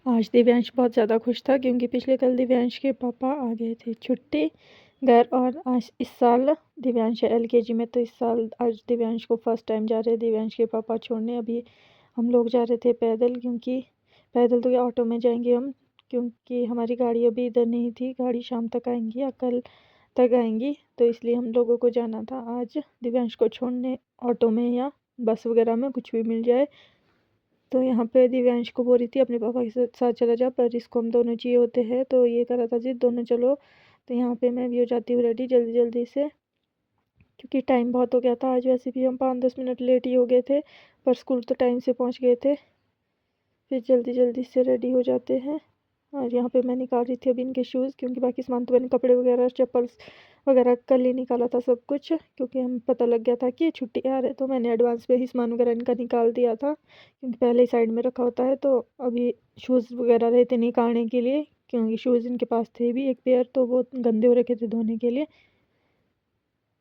आज दिव्यांश बहुत ज़्यादा खुश था क्योंकि पिछले कल दिव्यांश के पापा आ गए थे छुट्टी घर। और आज इस साल दिव्यांश है एलकेजी में, तो इस साल आज दिव्यांश को फर्स्ट टाइम जा रहे हैं दिव्यांश के पापा छोड़ने। अभी हम लोग जा रहे थे पैदल, क्योंकि पैदल तो क्या ऑटो में जाएंगे हम, क्योंकि हमारी गाड़ी अभी इधर नहीं थी। गाड़ी शाम तक आएंगी या कल तक आएंगी, तो इसलिए हम लोगों को जाना था आज दिव्यांश को छोड़ने ऑटो में या बस वगैरह में, कुछ भी मिल जाए। तो यहाँ पे दिव्यांश को बोल रही थी अपने पापा के साथ चला जा, पर इसको हम दोनों चाहिए होते हैं, तो ये कर रहा था जिद दोनों चलो। तो यहाँ पे मैं भी हो जाती हूँ रेडी जल्दी जल्दी से, क्योंकि टाइम बहुत हो गया था। आज वैसे भी हम 5-10 मिनट लेट ही हो गए थे, पर स्कूल तो टाइम से पहुँच गए थे। फिर जल्दी जल्दी से रेडी हो जाते हैं। और यहाँ पे मैं निकाल रही थी अभी इनके शूज़, क्योंकि बाकी सामान तो मैंने कपड़े वगैरह चप्पल्स वगैरह कल ही निकाला था सब कुछ, क्योंकि हम पता लग गया था कि छुट्टी आ रहे, तो मैंने एडवांस में ही सामान वगैरह इनका निकाल दिया था, क्योंकि पहले ही साइड में रखा होता है। तो अभी शूज़ वगैरह रहे थे निकालने के लिए, क्योंकि शूज़ इनके पास थे भी एक पेयर, तो वो गंदे हो रखे थे धोने के लिए,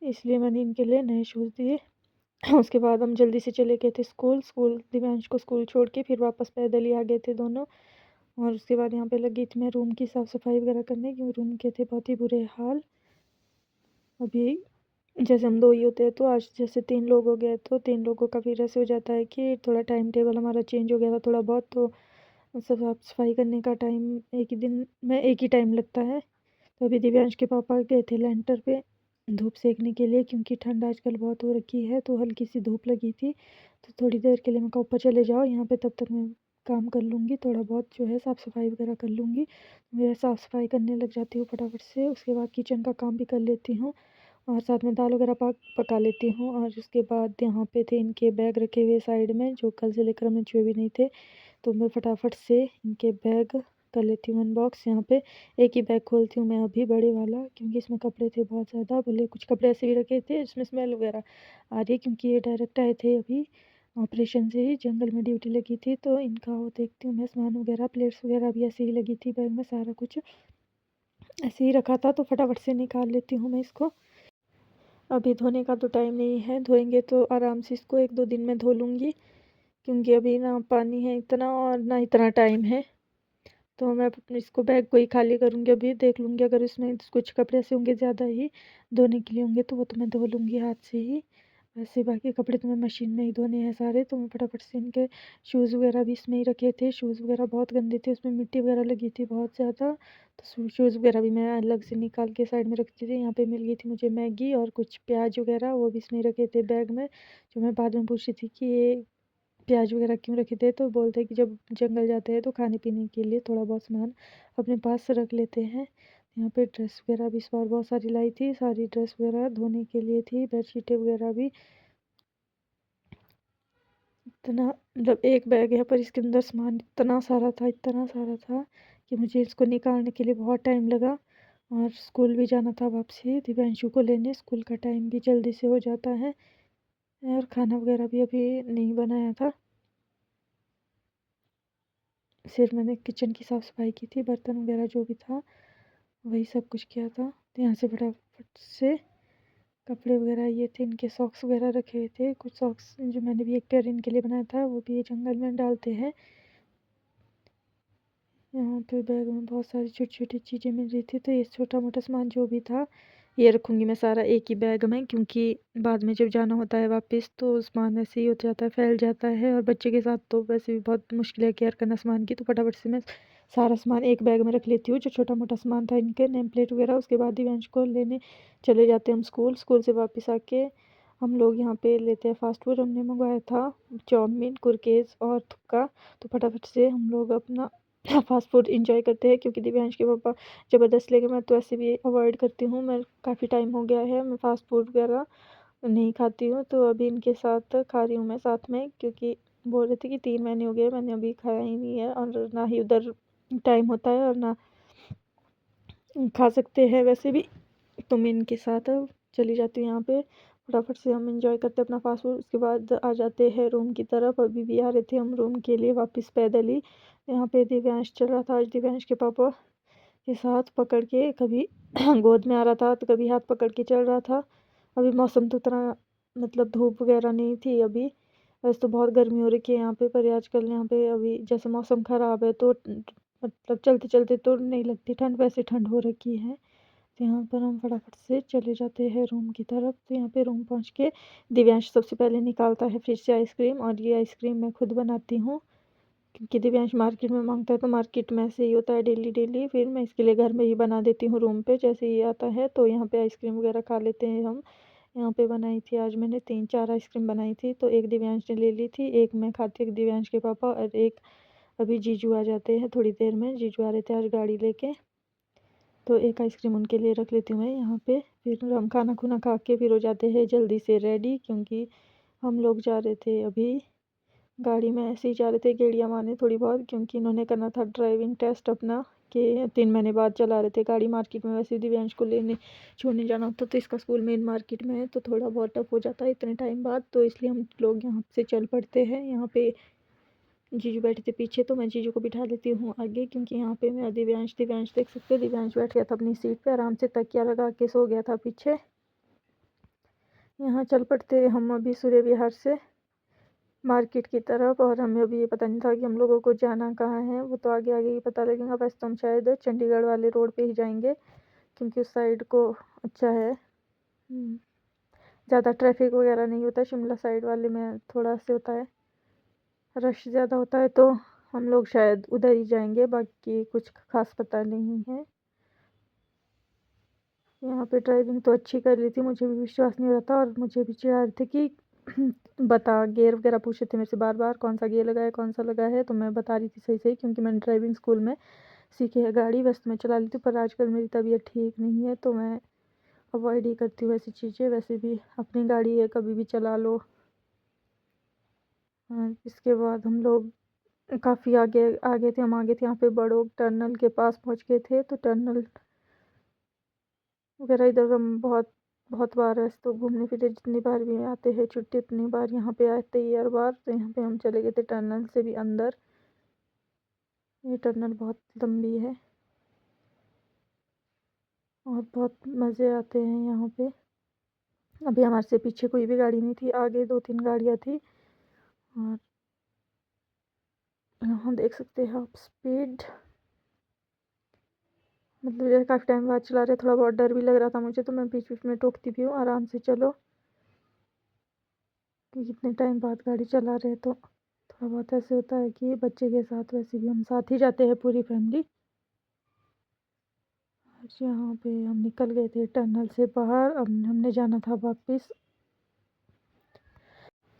इसलिए मैंने इनके लिए नए शूज़ दिए। उसके बाद हम जल्दी से चले गए थे स्कूल दिव्यांश को स्कूल छोड़ के फिर वापस पैदल ही आ गए थे दोनों। और उसके बाद यहाँ पे लगी थी मैं रूम की साफ़ सफाई वगैरह करने, क्योंकि रूम के थे बहुत ही बुरे हाल। अभी जैसे हम 2 ही होते हैं, तो आज जैसे 3 लोग हो गए, तो 3 लोगों का फिर ऐसे हो जाता है कि थोड़ा टाइम टेबल हमारा चेंज हो गया था थोड़ा बहुत, तो सब साफ सफाई करने का टाइम एक ही दिन में एक ही टाइम लगता है। तो अभी दिव्यांश के पापा गए थे लेंटर पे धूप सेकने के लिए, क्योंकि ठंड आजकल बहुत हो रखी है, तो हल्की सी धूप लगी थी। तो थोड़ी देर के लिए मैं कहा ऊपर चले जाओ, यहाँ पे तब तक मैं काम कर लूँगी, थोड़ा बहुत जो है साफ़ सफाई वगैरह कर लूँगी। मैं साफ़ सफाई करने लग जाती हूँ फटाफट से, उसके बाद किचन का काम भी कर लेती हूँ और साथ में दाल वगैरह पका लेती हूँ। और उसके बाद यहाँ पे थे इनके बैग रखे हुए साइड में, जो कल से लेकर हमने छुए भी नहीं थे, तो मैं फटाफट से इनके बैग कर लेती हूँ अनबॉक्स। यहाँ पे एक ही बैग खोलती हूँ मैं अभी, बड़े वाला, क्योंकि इसमें कपड़े थे बहुत ज़्यादा। बोले कुछ कपड़े ऐसे भी रखे थे जिसमें स्मेल वगैरह आ रही है, क्योंकि ये डायरेक्ट आए थे अभी ऑपरेशन से ही, जंगल में ड्यूटी लगी थी, तो इनका वो देखती हूँ मैं। सामान वगैरह प्लेट्स वगैरह भी ऐसे ही लगी थी बैग में, सारा कुछ ऐसे ही रखा था, तो फटाफट से निकाल लेती हूँ मैं इसको। अभी धोने का तो टाइम नहीं है, धोएंगे तो आराम से इसको 1-2 दिन में धो लूँगी, क्योंकि अभी ना पानी है इतना और ना इतना टाइम है। तो मैं इसको बैग को ही खाली करूँगी, अभी देख लूँगी अगर इसमें कुछ कपड़े ऐसे होंगे ज़्यादा ही धोने के लिए होंगे, तो वो तो मैं धो लूँगी हाथ से ही। वैसे बाकी कपड़े तो मैं मशीन में ही धोने हैं सारे, तो मैं फटाफट से इनके शूज़ वगैरह भी इसमें ही रखे थे। शूज़ वगैरह बहुत गंदे थे, उसमें मिट्टी वगैरह लगी थी बहुत ज़्यादा, तो शूज़ वगैरह भी मैं अलग से निकाल के साइड में रखती थी। यहाँ पे मिल गई थी मुझे मैगी और कुछ प्याज वगैरह, वो भी इसमें रखे थे बैग में, जो मैं बाद में पूछ रही थी कि ये प्याज वगैरह क्यों रखे थे, तो बोलते हैं कि जब जंगल जाते हैं तो खाने पीने के लिए थोड़ा बहुत सामान अपने पास रख लेते हैं। यहाँ पे ड्रेस वगैरह भी इस बार बहुत सारी लाई थी, सारी ड्रेस वगैरह धोने के लिए थी, बेडशीटें वगैरह भी। इतना मतलब एक बैग है, पर इसके अंदर सामान इतना सारा था कि मुझे इसको निकालने के लिए बहुत टाइम लगा। और स्कूल भी जाना था वापसी दिव्यांशु को लेने, स्कूल का टाइम भी जल्दी से हो जाता है। और खाना वगैरह भी अभी नहीं बनाया था, सिर्फ मैंने किचन की साफ़ सफाई की थी, बर्तन वगैरह जो भी था वही सब कुछ किया था। तो यहाँ से फटाफट से कपड़े वगैरह ये थे, इनके सॉक्स वगैरह रखे हुए थे। कुछ सॉक्स जो मैंने भी एक पेयर इनके लिए बनाया था, वो भी ये जंगल में डालते हैं। यहाँ पे बैग में बहुत सारी छोटी छोटी चीज़ें मिल रही थी, तो ये छोटा मोटा सामान जो भी था ये रखूँगी मैं सारा एक ही बैग में, क्योंकि बाद में जब जाना होता है वापस तो सामान ऐसे ही हो जाता है, फैल जाता है, और बच्चे के साथ तो वैसे भी बहुत मुश्किल है केयर करना सामान की। तो फटाफट से मैं सारा सामान एक बैग में रख लेती हूँ, जो छोटा मोटा सामान था इनके नेम प्लेट वगैरह। उसके बाद दिव्यांश को लेने चले जाते हैं हम स्कूल। स्कूल से वापस आके हम लोग यहाँ पे लेते हैं फास्ट फूड। हमने मंगवाया था चाउमीन, कुरकेज़ और थुक्का, तो फटाफट से हम लोग अपना फास्ट फूड एंजॉय करते हैं, क्योंकि दिव्यांश के पापा ज़बरदस्त लेके, मैं तो ऐसे भी अवॉइड करती हूँ। मैं काफ़ी टाइम हो गया है मैं फ़ास्ट फूड वगैरह नहीं खाती हूँ, तो अभी इनके साथ खा रही हूँ मैं साथ में, क्योंकि बोल रहे थे कि 3 महीने हो गए मैंने अभी खाया ही नहीं है, और ना ही उधर टाइम होता है और ना खा सकते हैं वैसे भी। तो मैं इनके साथ चली जाती हूँ यहाँ पे, फटाफट से हम एंजॉय करते हैं अपना फास्ट फूड। उसके बाद आ जाते हैं रूम की तरफ। अभी भी आ रहे थे हम रूम के लिए वापस पैदल ही। यहाँ पे दिव्यांश चल रहा था आज दिव्यांश के पापा के साथ पकड़ के, कभी गोद में आ रहा था तो कभी हाथ पकड़ के चल रहा था। अभी मौसम तो उतना मतलब धूप वगैरह नहीं थी अभी, वैसे तो बहुत गर्मी हो रखी है यहाँ पे, पर आजकल यहाँ पे अभी जैसे मौसम ख़राब है तो मतलब चलते चलते तो नहीं लगती ठंड, वैसे ठंड हो रखी है। तो यहाँ पर हम फटाफट से चले जाते हैं रूम की तरफ। तो यहाँ पे रूम पहुँच के दिव्यांश सबसे पहले निकालता है फ्रिज से आइसक्रीम, और ये आइसक्रीम मैं खुद बनाती हूँ क्योंकि दिव्यांश मार्केट में मांगता है, तो मार्केट में ऐसे ही होता है डेली डेली। फिर मैं इसके लिए घर में ही बना देती हूँ रूम पे, जैसे ही आता है तो यहाँ पे आइसक्रीम वगैरह खा लेते हैं हम। यहाँ पे बनाई थी आज मैंने 3-4 आइसक्रीम बनाई थी, तो एक दिव्यांश ने ले ली थी, एक मैं खाती, एक दिव्यांश के पापा, और एक अभी जीजू आ जाते हैं थोड़ी देर में। जीजू आ रहे थे आज गाड़ी लेके, तो एक आइसक्रीम उनके लिए रख लेती हूँ मैं यहाँ पे। फिर हम खाना खुना खा के फिर हो जाते हैं जल्दी से रेडी, क्योंकि हम लोग जा रहे थे अभी गाड़ी में ऐसे ही जा रहे थे गेड़ियाँ मारने थोड़ी बहुत, क्योंकि इन्होंने करना था ड्राइविंग टेस्ट अपना, कि 3 महीने बाद चला रहे थे गाड़ी। मार्केट में वैसे दिव्यांश को लेने छोड़ने जाना होता, तो इसका स्कूल मेन मार्केट में है, तो थोड़ा बहुत टफ हो जाता है इतने टाइम बाद, तो इसलिए हम लोग यहाँ से चल पड़ते हैं। यहाँ पे जीजू बैठे थे पीछे, तो मैं जीजू को बिठा लेती हूँ आगे, क्योंकि यहाँ पे मैं दिव्यांश दिव्यांश देख सकते हो, दिव्यांश बैठ गया था अपनी सीट पे आराम से, तकिया लगा के सो गया था पीछे। यहाँ चल पड़ते हम अभी सूर्य विहार से मार्केट की तरफ, और हमें अभी ये पता नहीं था कि हम लोगों को जाना कहाँ है, वो तो आगे आगे ही पता लगेगा। वैसे तो हम शायद चंडीगढ़ वाले रोड पे ही जाएंगे, क्योंकि उस साइड को अच्छा है, ज़्यादा ट्रैफिक वगैरह नहीं होता। शिमला साइड वाले में थोड़ा से होता है, रश ज़्यादा होता है, तो हम लोग शायद उधर ही जाएंगे, बाकी कुछ खास पता नहीं है। यहाँ पे ड्राइविंग तो अच्छी कर ली थी, मुझे भी विश्वास नहीं हो रहा था, और मुझे भी चिढ़ा रहे थे कि बता, गियर वगैरह पूछ रहे थे मेरे से बार बार, कौन सा गियर लगा है, कौन सा लगा है, तो मैं बता रही थी सही सही, क्योंकि मैंने ड्राइविंग स्कूल में सीखी है गाड़ी। वैसे मैं चला लेती हूँ, पर आजकल मेरी तबीयत ठीक नहीं है, तो मैं अवॉइड ही करती हूँ ऐसी चीज़ें। वैसे भी अपनी गाड़ी है, कभी भी चला लो। इसके बाद हम लोग काफ़ी आगे आगे थे, हम आगे थे यहाँ पे बड़ों टर्नल के पास पहुँच गए थे। तो टर्नल वगैरह इधर हम बहुत बहुत बार ऐसे तो घूमने फिरने जितनी बार भी आते हैं छुट्टी, उतनी बार यहाँ पे आते ही हर बार। तो यहाँ पे हम चले गए थे टनल से भी अंदर। ये टनल बहुत लंबी है और बहुत मज़े आते हैं यहाँ पे। अभी हमारे से पीछे कोई भी गाड़ी नहीं थी, आगे 2-3 गाड़ियाँ थी। और यहाँ देख सकते हैं आप स्पीड, मतलब जैसे काफ़ी टाइम बाद चला रहे, थोड़ा बहुत डर भी लग रहा था मुझे, तो मैं बीच बीच में टोकती भी हूँ आराम से चलो, कि कितने टाइम बाद गाड़ी चला रहे, तो थोड़ा बहुत ऐसे होता है कि बच्चे के साथ, वैसे भी हम साथ ही जाते हैं पूरी फैमिली। यहाँ पे हम निकल गए थे टनल से बाहर, अब हमने जाना था वापस,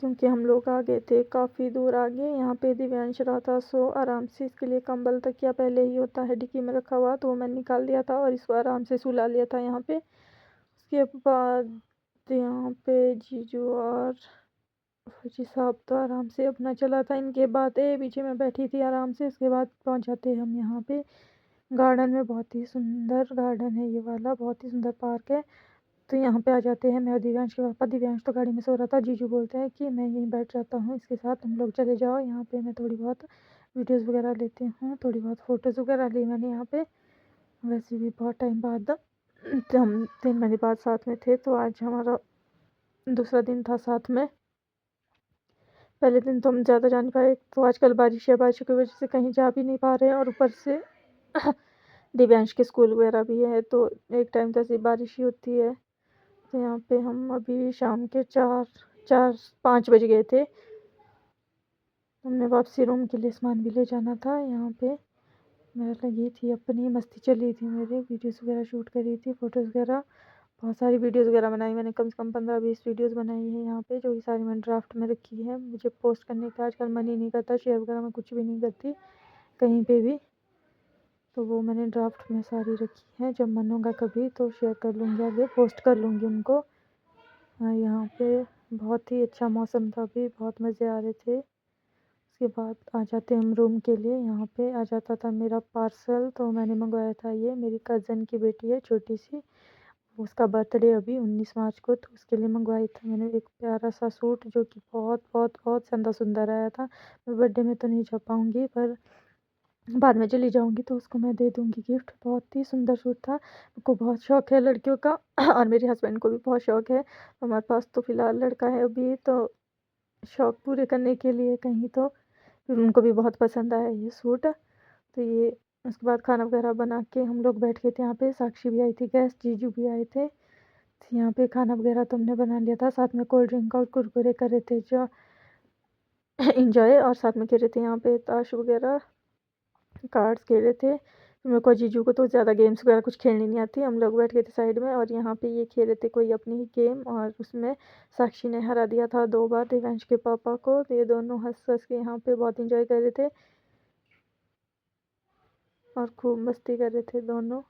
क्योंकि हम लोग आ गए थे काफ़ी दूर आगे। यहाँ पे दिव्यांश रहा था सो आराम से, इसके लिए कंबल तकिया पहले ही होता है डिक्की में रखा हुआ, तो वो मैंने निकाल दिया था और इसको आराम से सुला लिया था यहाँ पे। उसके बाद यहाँ पे जीजू और फौजी साहब तो आराम से अपना चला था, इनके बाद पीछे मैं बैठी थी आराम से। उसके बाद पहुँच जाते हम यहाँ पे गार्डन में, बहुत ही सुंदर गार्डन है ये वाला, बहुत ही सुंदर पार्क है। तो यहाँ पे आ जाते हैं मैं और दिव्यांश के पापा। दिव्यांश तो गाड़ी में सो रहा था, जीजू बोलते हैं कि मैं यहीं बैठ जाता हूँ इसके साथ, तुम लोग चले जाओ। यहाँ पे मैं थोड़ी बहुत वीडियोस वगैरह लेती हूँ, थोड़ी बहुत फ़ोटोज़ वगैरह ली मैंने यहाँ पे। वैसे भी बहुत टाइम बाद हम 3 महीने बाद साथ में थे, तो आज हमारा दूसरा दिन था साथ में। पहले दिन तो हम ज़्यादा जा नहीं पाए, तो आजकल बारिश है, बारिश की वजह से कहीं जा भी नहीं पा रहे हैं, और ऊपर से दिव्यांश के स्कूल वगैरह भी है, तो एक टाइम तो ऐसी बारिश ही होती है। तो यहाँ पे हम अभी शाम के 4-5 बज गए थे। हमने वापसी रूम के लिए सामान भी ले जाना था। यहाँ पे मैं लगी थी अपनी, मस्ती चली थी मेरे, वीडियोस वगैरह शूट करी थी, फ़ोटोज़ वगैरह, बहुत सारी वीडियोस वगैरह बनाई मैंने, कम से कम 15-20 वीडियोस बनाई है यहाँ पे, जो कि सारी मैंने ड्राफ्ट में रखी है। मुझे पोस्ट करने का आजकल मन ही नहीं करता, शेयर वगैरह मैं कुछ भी नहीं करती कहीं पे भी, तो वो मैंने ड्राफ्ट में सारी रखी है। जब मन होगा कभी तो शेयर कर लूँगी, आगे पोस्ट कर लूँगी उनको। यहाँ पे बहुत ही अच्छा मौसम था, अभी बहुत मज़े आ रहे थे। उसके बाद आ जाते हम रूम के लिए। यहाँ पे आ जाता था मेरा पार्सल, तो मैंने मंगवाया था, ये मेरी कज़न की बेटी है छोटी सी, उसका बर्थडे अभी 19 मार्च को, तो उसके लिए मंगवाई थी मैंने एक प्यारा सा सूट, जो कि बहुत बहुत बहुत ज़्यादा सुंदर आया था। मैं बर्थडे में तो नहीं जा पाऊँगी, पर बाद में चली जाऊँगी तो उसको मैं दे दूँगी गिफ्ट। बहुत ही सुंदर सूट था, मेरे को बहुत शौक है लड़कियों का और मेरे हस्बैंड को भी बहुत शौक है। हमारे पास तो फ़िलहाल लड़का है अभी, तो शौक पूरे करने के लिए कहीं, तो फिर उनको भी बहुत पसंद आया ये सूट। तो ये उसके बाद खाना वगैरह बना के हम लोग बैठ गए थे यहाँ पे। साक्षी भी आई थी गेस्ट, जीजू भी आए थे। तो यहाँ पे खाना वगैरह तो हमने बना लिया था, साथ में कोल्ड ड्रिंक और कुरकुरे कर रहे थे जो इंजॉय, और साथ में खेल रहे थे यहाँ पे ताश वगैरह, कार्ड्स खेल रहे थे। मेरे को जीजू को तो ज़्यादा गेम्स वगैरह कुछ खेलनी नहीं आती। हम लोग बैठ गए थे साइड में और यहाँ पे ये खेल रहे थे कोई अपनी ही गेम, और उसमें साक्षी ने हरा दिया था 2 बार दिव्यांश के पापा को। तो ये दोनों हंस हंस के यहाँ पे बहुत इंजॉय कर रहे थे और खूब मस्ती कर रहे थे दोनों।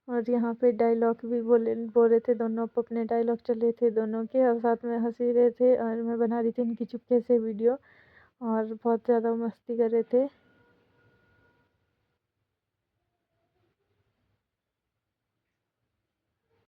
और यहाँ पे डायलॉग भी बोल रहे थे दोनों, अपने डायलॉग चल रहे थे दोनों के, और साथ में हंस भी रहे थे। और मैं बना रही थी इनकी चुपके से वीडियो, और बहुत ज़्यादा मस्ती कर रहे थे।